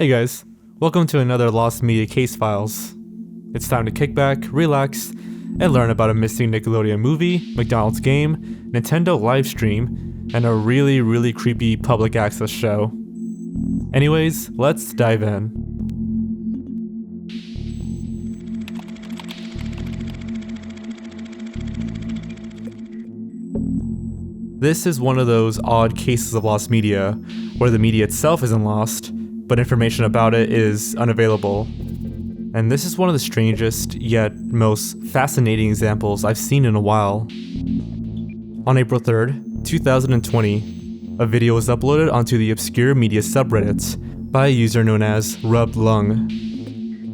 Hey guys, welcome to another Lost Media Case Files. It's time to kick back, relax, and learn about a missing Nickelodeon movie, McDonald's game, Nintendo livestream, and a really creepy public access show. Anyways, let's dive in. This is one of those odd cases of lost media, where the media itself isn't lost, but information about it is unavailable. And this is one of the strangest, yet most fascinating examples I've seen in a while. On April 3rd, 2020, a video was uploaded onto the obscure media subreddit by a user known as Rubbed Lung.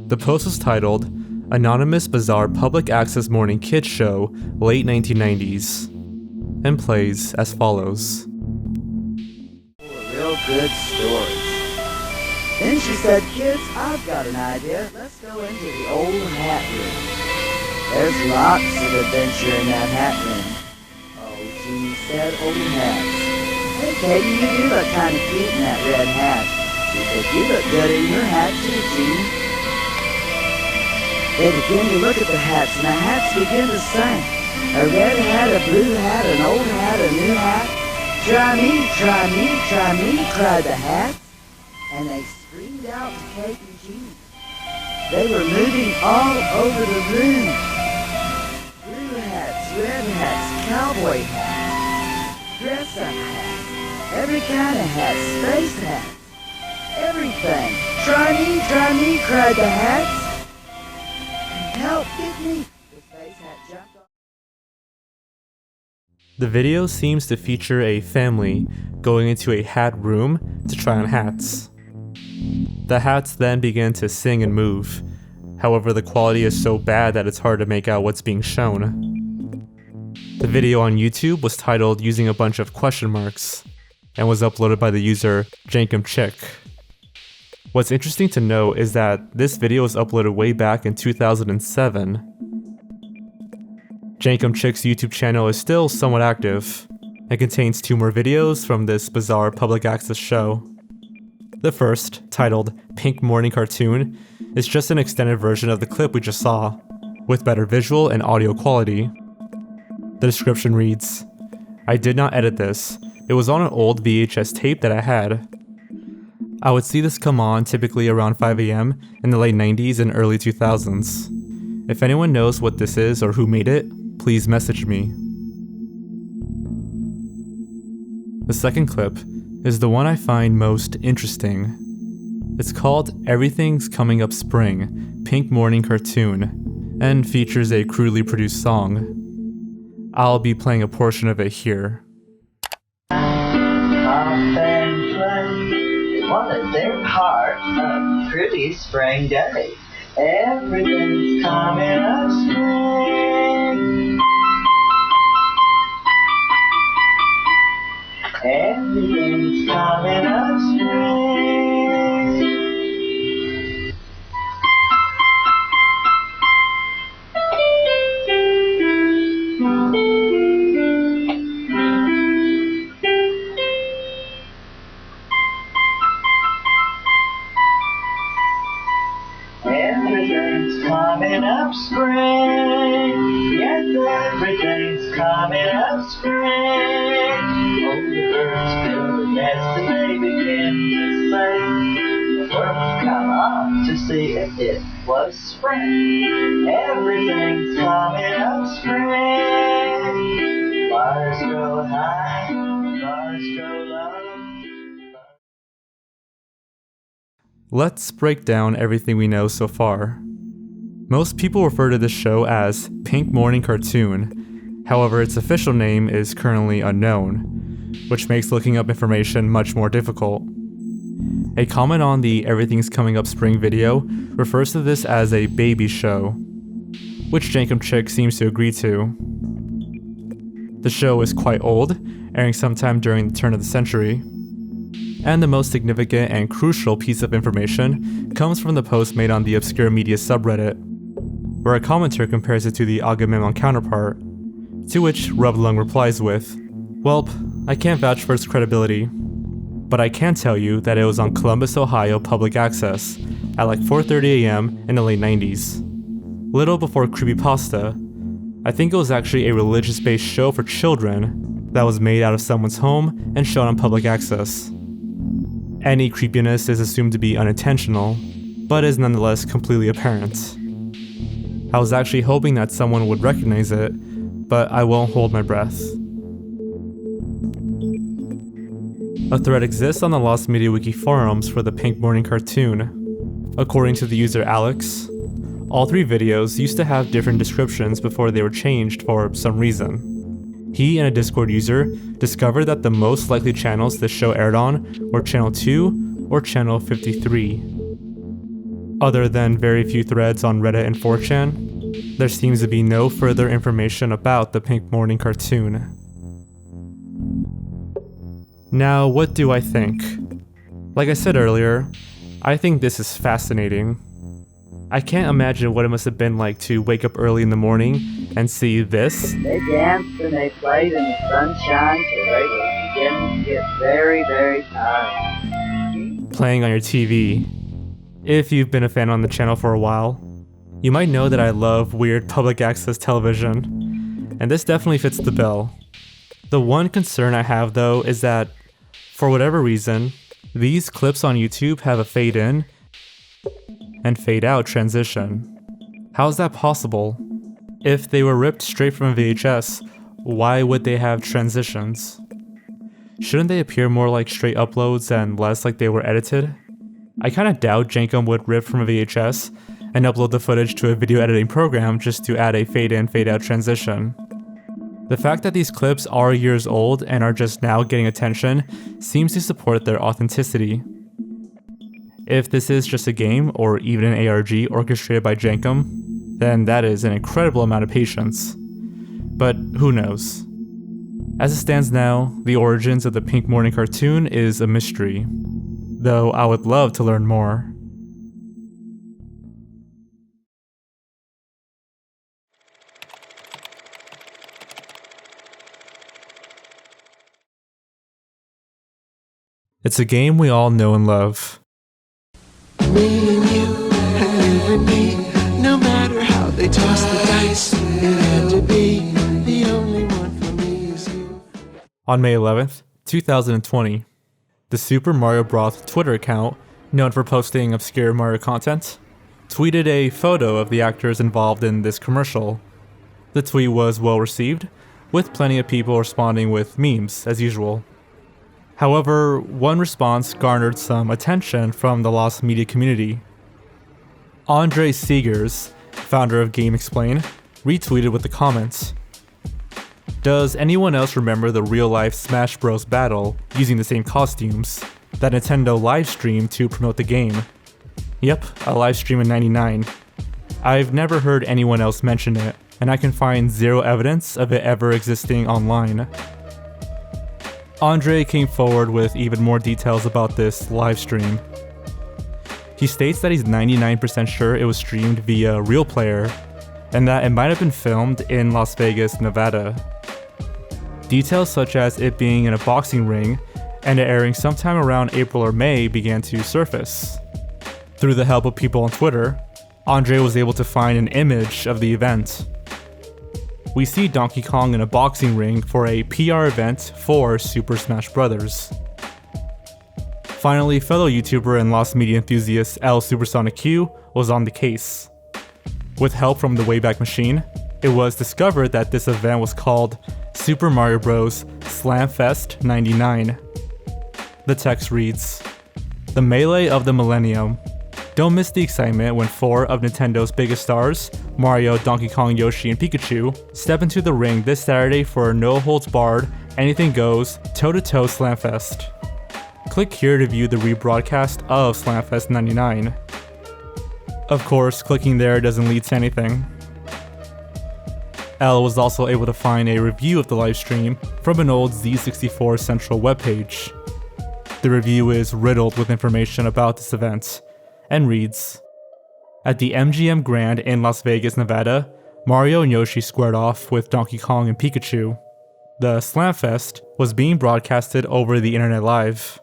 The post was titled, Anonymous Bizarre Public Access Morning Kids Show, Late 1990s, and plays as follows. Real good stories. Then she said, kids, I've got an idea. Let's go into the old hat room. There's lots of adventure in that hat room. Oh, Jeannie said, old hats. Hey, Katie, you do look kind of cute in that red hat. She said, you look good in your hat too, Jeannie. They began to look at the hats, and the hats began to sing. A red hat, a blue hat, an old hat, a new hat. Try me, try me, try me, cried the hats. And they screamed out to Kate and Jeannie. They were moving all over the room. Blue hats, red hats, cowboy hats, dress-up hats, every kind of hat, space hats, everything. Try me, cried the hats. Help, get me. The space hat jumped off. The video seems to feature a family going into a hat room to try on hats. The hats then begin to sing and move. However, the quality is so bad that it's hard to make out what's being shown. The video on YouTube was titled using a bunch of question marks and was uploaded by the user Jonquiere. What's interesting to note is that this video was uploaded way back in 2007. Jonquiere's YouTube channel is still somewhat active and contains 2 more videos from this bizarre public access show. The first, titled Pink Morning Cartoon, is just an extended version of the clip we just saw, with better visual and audio quality. The description reads, I did not edit this. It was on an old VHS tape that I had. I would see this come on typically around 5 AM in the late 90s and early 2000s. If anyone knows what this is or who made it, please message me. The second clip is the one I find most interesting. It's called Everything's Coming Up Spring, Pink Morning Cartoon, and features a crudely produced song. I'll be playing a portion of it here. Wanted their part of pretty spring day. Everything's coming up spring. Everything's coming up spring. Everything's coming up spring. Yes, everything's coming up spring. The birds build a nest and they begin to sing. The birds come up to see if it was spring. Everything's coming up spring. Bars go high, bars go low. Let's break down everything we know so far. Most people refer to this show as Pink Morning Cartoon. However, its official name is currently unknown, which makes looking up information much more difficult. A comment on the Everything's Coming Up Spring video refers to this as a baby show, which Jonquiere seems to agree to. The show is quite old, airing sometime during the turn of the century. And the most significant and crucial piece of information comes from the post made on the obscure media subreddit, where a commenter compares it to the Agamemnon counterpart, to which Rubbed Lung replies with, "Welp, I can't vouch for its credibility. but I can tell you that it was on Columbus, Ohio public access at like 4:30 a.m. in the late 90s. Little before Creepypasta, I think it was actually a religious-based show for children that was made out of someone's home and shown on public access. Any creepiness is assumed to be unintentional, but is nonetheless completely apparent. I was actually hoping that someone would recognize it, but I won't hold my breath. A thread exists on the Lost Media Wiki forums for the Pink Morning cartoon. According to the user Alex, all 3 videos used to have different descriptions before they were changed for some reason. He and a Discord user discovered that the most likely channels this show aired on were Channel 2 or Channel 53. Other than very few threads on Reddit and 4chan, there seems to be no further information about the Pink Morning cartoon. Now, what do I think? Like I said earlier, I think this is fascinating. I can't imagine what it must have been like to wake up early in the morning and see this. They danced and they played in the sunshine till they were beginning to get very, very tired. Playing on your TV. If you've been a fan on the channel for a while, you might know that I love weird public access television, and this definitely fits the bill. The one concern I have though is that, for whatever reason, these clips on YouTube have a fade in and fade out transition. How is that possible? If they were ripped straight from a VHS, why would they have transitions? Shouldn't they appear more like straight uploads and less like they were edited? I kinda doubt Jonquiere would rip from a VHS and upload the footage to a video editing program just to add a fade in, fade out transition. The fact that these clips are years old and are just now getting attention seems to support their authenticity. If this is just a game or even an ARG orchestrated by Jonquiere, then that is an incredible amount of patience. But who knows? As it stands now, the origins of the Pink Morning cartoon is a mystery, though I would love to learn more. It's a game we all know and love. Me and you and me, no matter how they toss the dice, it had to be the only one for me is you. On May 11th, 2020, the Super Mario Bros. Twitter account, known for posting obscure Mario content, tweeted a photo of the actors involved in this commercial. The tweet was well received, with plenty of people responding with memes, as usual. However, one response garnered some attention from the Lost Media community. Andre Seegers, founder of GameXplain, retweeted with the comments, "Does anyone else remember the real-life Smash Bros. Battle using the same costumes that Nintendo livestreamed to promote the game? Yep, a livestream in '99. I've never heard anyone else mention it, and I can find zero evidence of it ever existing online." Andre came forward with even more details about this live stream. He states that he's 99% sure it was streamed via Real Player, and that it might have been filmed in Las Vegas, Nevada. Details such as it being in a boxing ring and it airing sometime around April or May began to surface. Through the help of people on Twitter, Andre was able to find an image of the event. We see Donkey Kong in a boxing ring for a PR event for Super Smash Bros. Finally, fellow YouTuber and Lost Media enthusiast L Supersonic Q was on the case. With help from the Wayback Machine, it was discovered that this event was called Super Mario Bros. Slamfest 99. The text reads, "The melee of the millennium. Don't miss the excitement when 4 of Nintendo's biggest stars, Mario, Donkey Kong, Yoshi, and Pikachu, step into the ring this Saturday for a no-holds-barred, anything-goes, toe-to-toe Slamfest. Click here to view the rebroadcast of Slamfest 99. Of course, clicking there doesn't lead to anything. L was also able to find a review of the livestream from an old Z64 Central webpage. The review is riddled with information about this event, and reads, "At the MGM Grand in Las Vegas, Nevada, Mario and Yoshi squared off with Donkey Kong and Pikachu. The Slamfest was being broadcasted over the internet live.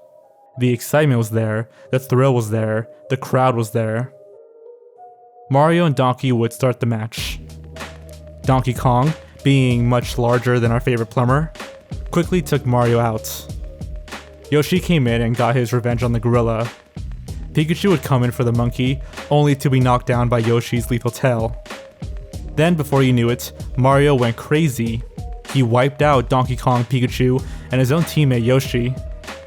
The excitement was there, the thrill was there, the crowd was there. Mario and Donkey would start the match. Donkey Kong, being much larger than our favorite plumber, quickly took Mario out. Yoshi came in and got his revenge on the gorilla. Pikachu would come in for the monkey, only to be knocked down by Yoshi's lethal tail. Then, before you knew it, Mario went crazy. He wiped out Donkey Kong, Pikachu, and his own teammate Yoshi.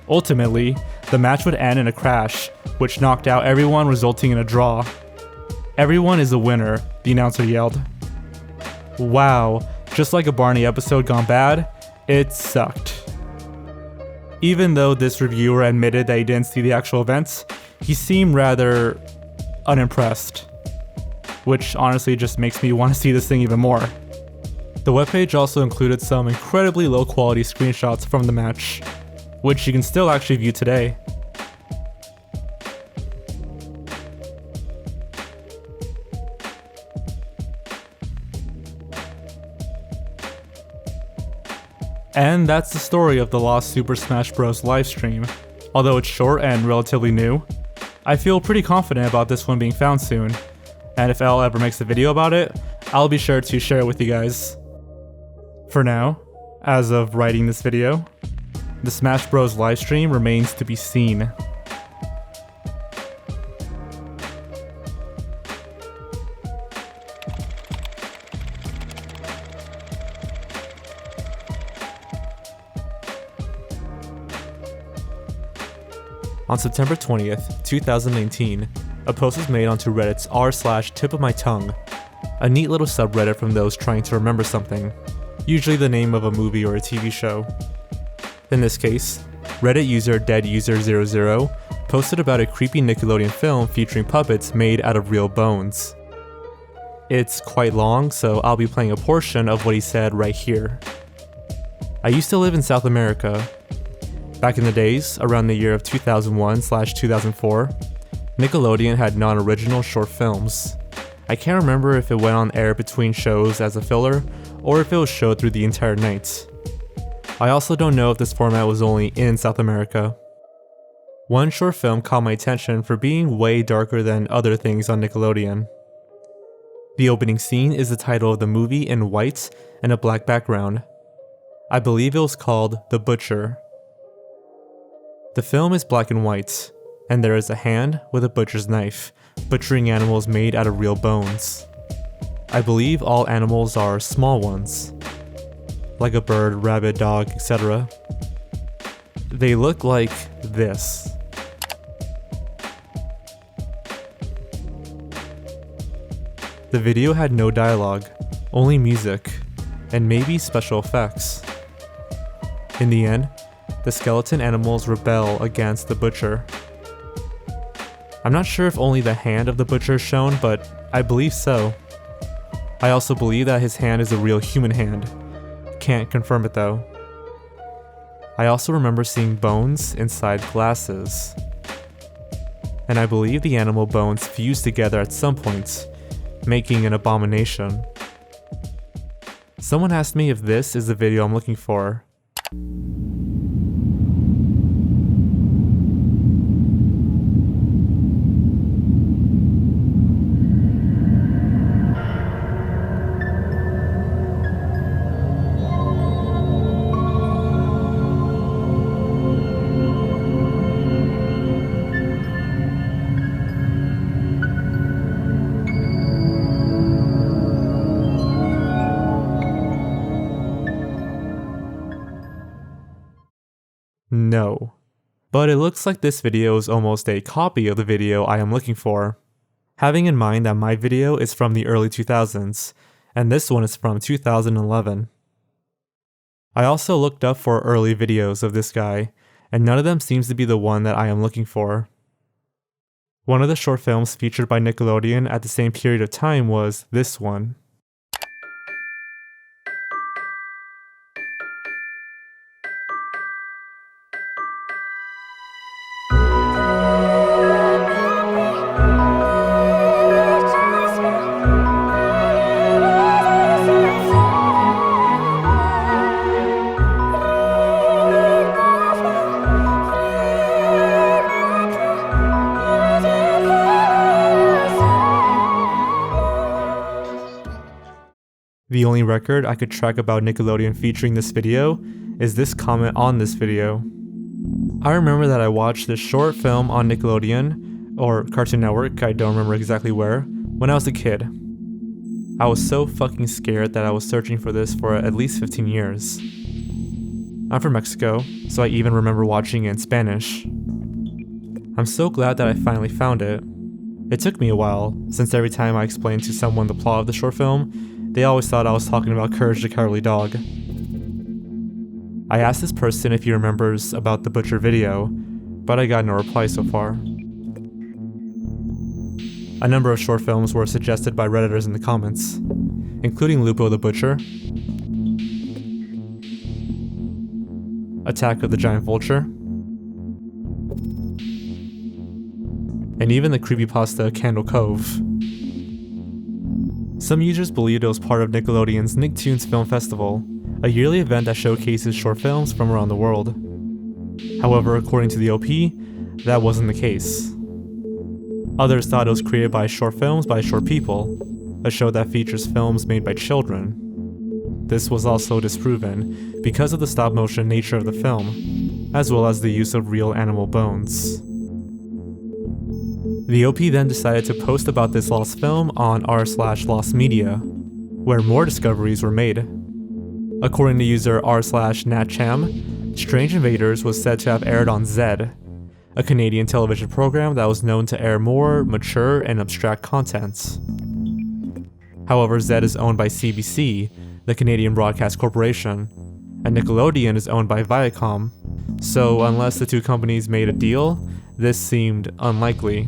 Ultimately, the match would end in a crash, which knocked out everyone, resulting in a draw. "Everyone is a winner," the announcer yelled. Wow, just like a Barney episode gone bad, it sucked. Even though this reviewer admitted that he didn't see the actual events, he seemed rather unimpressed, which honestly just makes me want to see this thing even more. The webpage also included some incredibly low quality screenshots from the match, which you can still actually view today. And that's the story of the lost Super Smash Bros. Livestream. Although it's short and relatively new, I feel pretty confident about this one being found soon, and if L ever makes a video about it, I'll be sure to share it with you guys. For now, as of writing this video, the Smash Bros. Livestream remains to be seen. On September 20th, 2019, a post was made onto Reddit's r/tipofmytongue, a neat little subreddit from those trying to remember something, usually the name of a movie or a TV show. In this case, Reddit user deaduser00 posted about a creepy Nickelodeon film featuring puppets made out of real bones. It's quite long, so I'll be playing a portion of what he said right here. I used to live in South America. Back in the days, around the year of 2001/2004, Nickelodeon had non-original short films. I can't remember if it went on air between shows as a filler, or if it was showed through the entire night. I also don't know if this format was only in South America. One short film caught my attention for being way darker than other things on Nickelodeon. The opening scene is the title of the movie in white and a black background. I believe it was called The Butcher. The film is black and white, and there is a hand with a butcher's knife, butchering animals made out of real bones. I believe all animals are small ones, like a bird, rabbit, dog, etc. They look like this. The video had no dialogue, only music, and maybe special effects. In the end, the skeleton animals rebel against the butcher. I'm not sure if only the hand of the butcher is shown, but I believe so. I also believe that his hand is a real human hand. Can't confirm it though. I also remember seeing bones inside glasses. And I believe the animal bones fused together at some point, making an abomination. Someone asked me if this is the video I'm looking for. No. But it looks like this video is almost a copy of the video I am looking for. Having in mind that my video is from the early 2000s, and this one is from 2011. I also looked up for early videos of this guy, and none of them seems to be the one that I am looking for. One of the short films featured by Nickelodeon at the same period of time was this one. The only record I could track about Nickelodeon featuring this video is this comment on this video. I remember that I watched this short film on Nickelodeon, or Cartoon Network, I don't remember exactly where, when I was a kid. I was so fucking scared that I was searching for this for at least 15 years. I'm from Mexico, so I even remember watching it in Spanish. I'm so glad that I finally found it. It took me a while, since every time I explained to someone the plot of the short film, they always thought I was talking about Courage the Cowardly Dog. I asked this person if he remembers about the Butcher video, but I got no reply so far. A number of short films were suggested by Redditors in the comments, including Lupo the Butcher, Attack of the Giant Vulture, and even the creepypasta Candle Cove. Some users believed it was part of Nickelodeon's Nicktoons Film Festival, a yearly event that showcases short films from around the world. However, according to the OP, that wasn't the case. Others thought it was created by Short Films by Short People, a show that features films made by children. This was also disproven because of the stop-motion nature of the film, as well as the use of real animal bones. The OP then decided to post about this lost film on r/lost media, where more discoveries were made. According to user r/natcham, Strange Invaders was said to have aired on Zed, a Canadian television program that was known to air more mature and abstract content. However, Zed is owned by CBC, the Canadian Broadcast Corporation, and Nickelodeon is owned by Viacom, so unless the two companies made a deal, this seemed unlikely.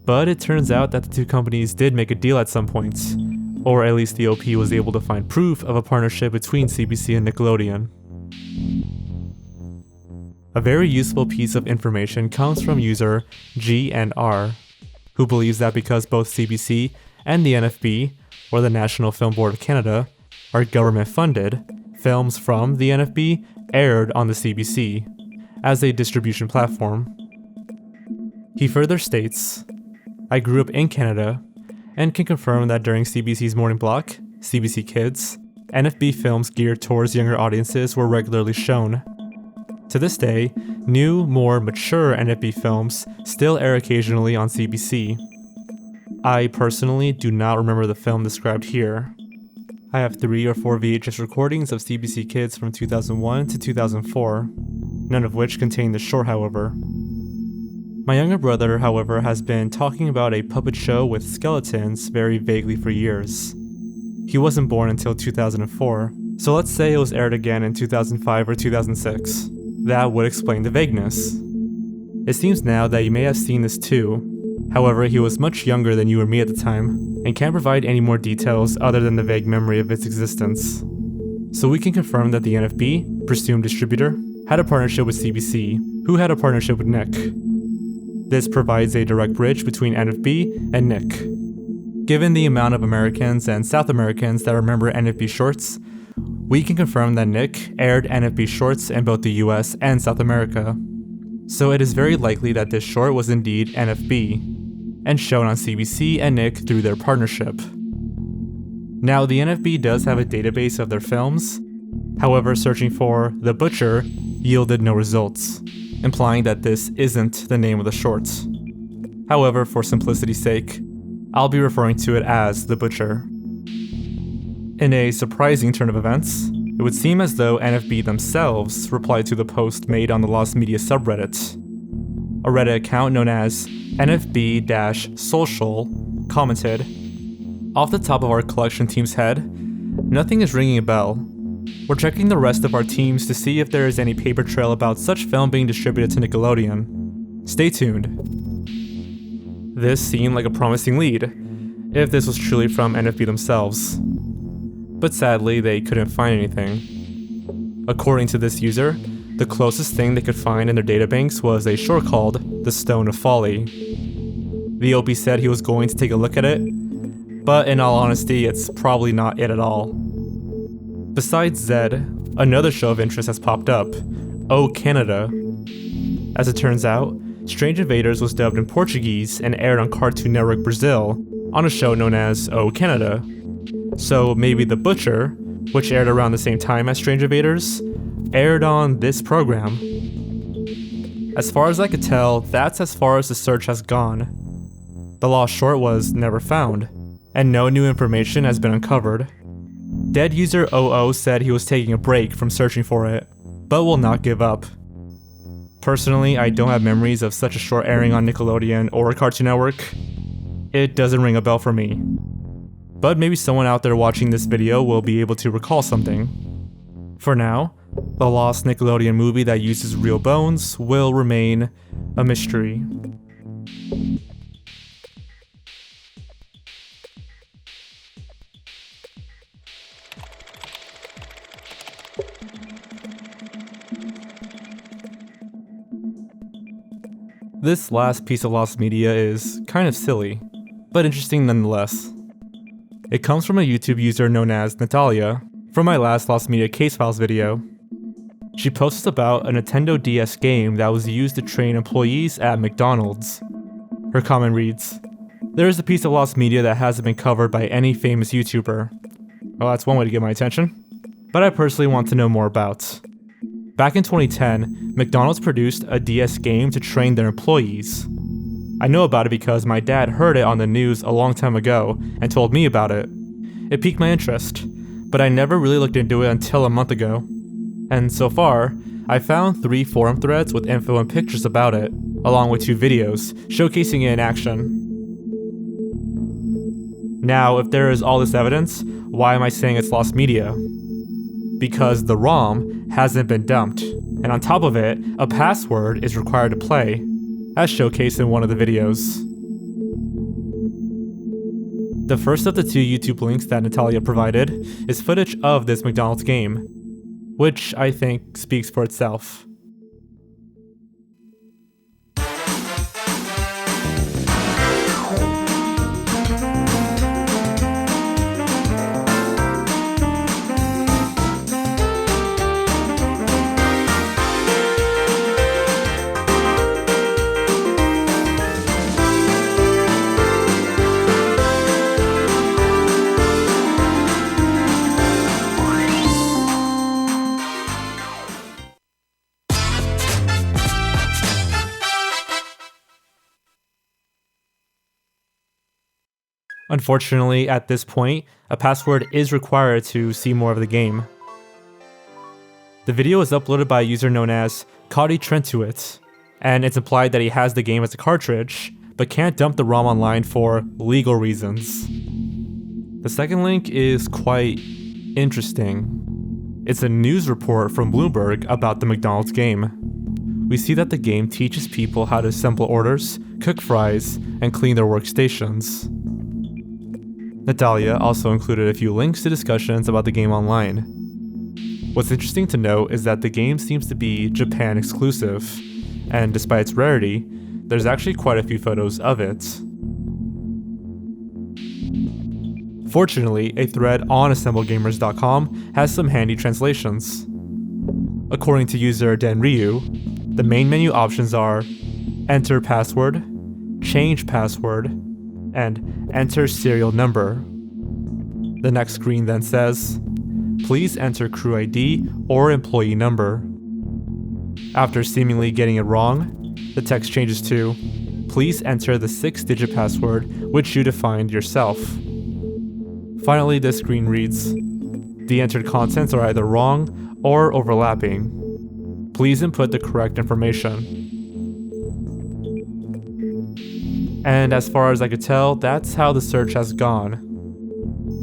But it turns out that the two companies did make a deal at some point, or at least the OP was able to find proof of a partnership between CBC and Nickelodeon. A very useful piece of information comes from user G&R, who believes that because both CBC and the NFB, or the National Film Board of Canada, are government funded, films from the NFB aired on the CBC, as a distribution platform. He further states, "I grew up in Canada, and can confirm that during CBC's morning block, CBC Kids, NFB films geared towards younger audiences were regularly shown. To this day, new, more mature NFB films still air occasionally on CBC. I personally do not remember the film described here. I have 3 or 4 VHS recordings of CBC Kids from 2001 to 2004, none of which contain the short, however. My younger brother, however, has been talking about a puppet show with skeletons very vaguely for years. He wasn't born until 2004, so let's say it was aired again in 2005 or 2006. That would explain the vagueness. It seems now that you may have seen this too. However, he was much younger than you or me at the time, and can't provide any more details other than the vague memory of its existence. So we can confirm that the NFB, presumed distributor, had a partnership with CBC, who had a partnership with Nick. This provides a direct bridge between NFB and Nick. Given the amount of Americans and South Americans that remember NFB shorts, we can confirm that Nick aired NFB shorts in both the US and South America. So it is very likely that this short was indeed NFB, and shown on CBC and Nick through their partnership. Now, the NFB does have a database of their films, however, searching for The Butcher yielded no results, implying that this isn't the name of the short. However, for simplicity's sake, I'll be referring to it as The Butcher. In a surprising turn of events, it would seem as though NFB themselves replied to the post made on the Lost Media subreddit. A Reddit account known as NFB-Social commented, "Off the top of our collection team's head, nothing is ringing a bell. We're checking the rest of our teams to see if there is any paper trail about such film being distributed to Nickelodeon. Stay tuned." This seemed like a promising lead, if this was truly from NFB themselves. But sadly, they couldn't find anything. According to this user, the closest thing they could find in their databanks was a short called The Stone of Folly. The OP said he was going to take a look at it, but in all honesty, it's probably not it at all. Besides Zed, another show of interest has popped up, Oh Canada. As it turns out, Strange Invaders was dubbed in Portuguese and aired on Cartoon Network Brazil on a show known as Oh Canada. So maybe The Butcher, which aired around the same time as Strange Invaders, aired on this program. As far as I could tell, that's as far as the search has gone. The lost short was never found, and no new information has been uncovered. Dead user 00 said he was taking a break from searching for it, but will not give up. Personally, I don't have memories of such a short airing on Nickelodeon or Cartoon Network. It doesn't ring a bell for me. But maybe someone out there watching this video will be able to recall something. For now, the lost Nickelodeon movie that uses real bones will remain a mystery. This last piece of lost media is kind of silly, but interesting nonetheless. It comes from a YouTube user known as Natalia, from my last Lost Media Case Files video. She posted about a Nintendo DS game that was used to train employees at McDonald's. Her comment reads, "There is a piece of lost media that hasn't been covered by any famous YouTuber." Well, that's one way to get my attention, but I personally want to know more about. Back in 2010, McDonald's produced a DS game to train their employees. I know about it because my dad heard it on the news a long time ago and told me about it. It piqued my interest, but I never really looked into it until a month ago. And so far, I found 3 forum threads with info and pictures about it, along with 2 videos showcasing it in action. Now, if there is all this evidence, why am I saying it's lost media? Because the ROM hasn't been dumped, and on top of it, a password is required to play, as showcased in one of the videos. The first of the 2 YouTube links that Natalia provided is footage of this McDonald's game, which I think speaks for itself. Unfortunately, at this point, a password is required to see more of the game. The video is uploaded by a user known as Cody Trentuit, and it's implied that he has the game as a cartridge, but can't dump the ROM online for legal reasons. The second link is quite interesting. It's a news report from Bloomberg about the McDonald's game. We see that the game teaches people how to assemble orders, cook fries, and clean their workstations. Natalia also included a few links to discussions about the game online. What's interesting to note is that the game seems to be Japan exclusive, and despite its rarity, there's actually quite a few photos of it. Fortunately, a thread on assemblegamers.com has some handy translations. According to user Denryu, the main menu options are enter password, change password, and enter serial number. The next screen then says, please enter crew ID or employee number. After seemingly getting it wrong, the text changes to, please enter the 6-digit password which you defined yourself. Finally, this screen reads, the entered contents are either wrong or overlapping. Please input the correct information. And as far as I could tell, that's how the search has gone.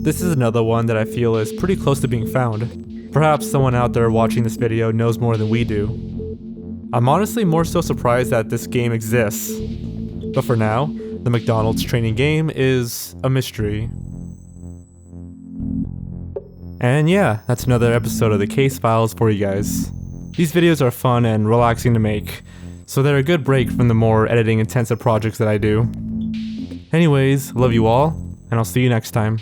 This is another one that I feel is pretty close to being found. Perhaps someone out there watching this video knows more than we do. I'm honestly more so surprised that this game exists. But for now, the McDonald's training game is a mystery. And yeah, that's another episode of the Case Files for you guys. These videos are fun and relaxing to make, so they're a good break from the more editing intensive projects that I do. Anyways, love you all, and I'll see you next time.